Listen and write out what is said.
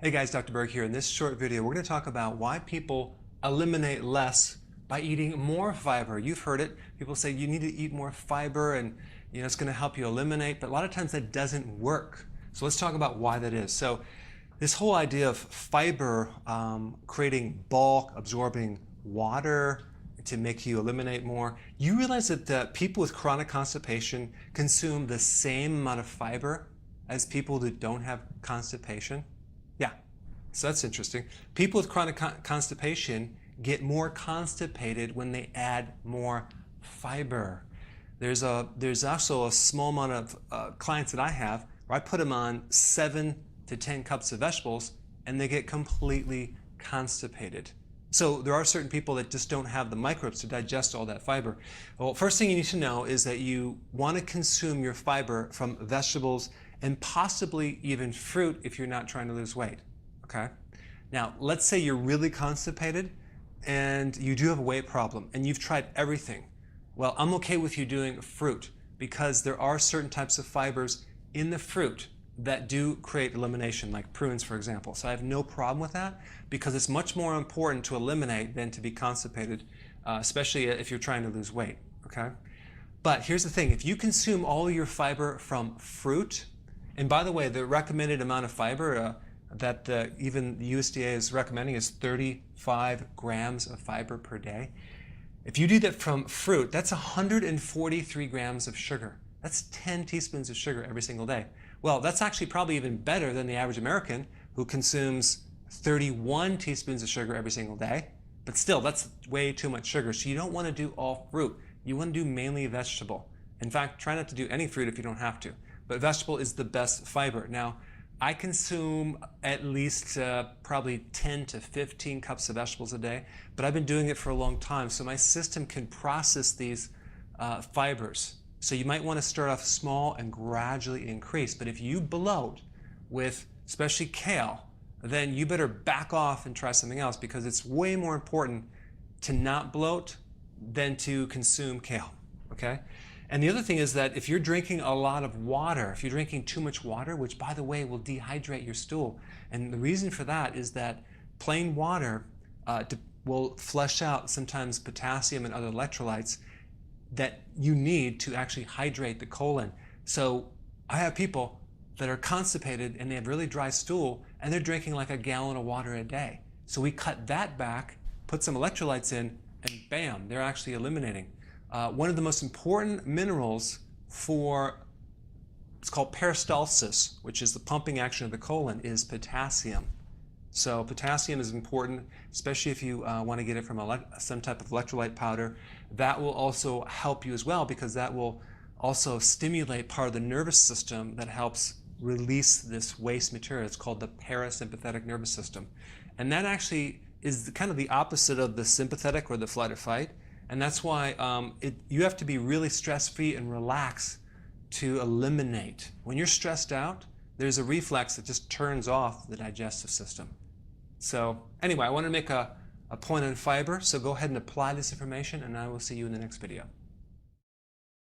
Hey guys, Dr. Berg here. In this short video, we're going to talk about why people eliminate less by eating more fiber. You've heard it. People say you need to eat more fiber and it's going to help you eliminate, but a lot of times that doesn't work. So let's talk about why that is. So this whole idea of fiber creating bulk, absorbing water to make you eliminate more, you realize that people with chronic constipation consume the same amount of fiber as people that don't have constipation? Yeah, so that's interesting. People with chronic constipation get more constipated when they add more fiber. There's also a small amount of clients that I have where I put them on 7 to 10 cups of vegetables and they get completely constipated. So there are certain people that just don't have the microbes to digest all that fiber. Well, first thing you need to know is that you want to consume your fiber from vegetables and possibly even fruit if you're not trying to lose weight, okay? Now, let's say you're really constipated and you do have a weight problem and you've tried everything. Well, I'm okay with you doing fruit because there are certain types of fibers in the fruit that do create elimination, like prunes, for example. So I have no problem with that because it's much more important to eliminate than to be constipated, especially if you're trying to lose weight, okay? But here's the thing, if you consume all your fiber from fruit, and by the way, the recommended amount of fiber that even the USDA is recommending is 35 grams of fiber per day. If you do that from fruit, that's 143 grams of sugar. That's 10 teaspoons of sugar every single day. Well, that's actually probably even better than the average American who consumes 31 teaspoons of sugar every single day. But still, that's way too much sugar. So you don't want to do all fruit. You want to do mainly vegetable. In fact, try not to do any fruit if you don't have to. But vegetable is the best fiber. Now, I consume at least probably 10 to 15 cups of vegetables a day, but I've been doing it for a long time, so my system can process these fibers. So you might want to start off small and gradually increase, but if you bloat with especially kale, then you better back off and try something else because it's way more important to not bloat than to consume kale, okay? And the other thing is that if you're drinking a lot of water, if you're drinking too much water, which by the way will dehydrate your stool, and the reason for that is that plain water will flush out sometimes potassium and other electrolytes that you need to actually hydrate the colon. So I have people that are constipated and they have really dry stool and they're drinking like a gallon of water a day. So we cut that back, put some electrolytes in, and bam, they're actually eliminating. One of the most important minerals for, it's called peristalsis, which is the pumping action of the colon, is potassium. So potassium is important, especially if you want to get it from some type of electrolyte powder. That will also help you as well because that will also stimulate part of the nervous system that helps release this waste material. It's called the parasympathetic nervous system. And that actually is kind of the opposite of the sympathetic or the flight or fight. And that's why you have to be really stress-free and relaxed to eliminate. When you're stressed out, there's a reflex that just turns off the digestive system. So anyway, I want to make a point on fiber, so go ahead and apply this information and I will see you in the next video.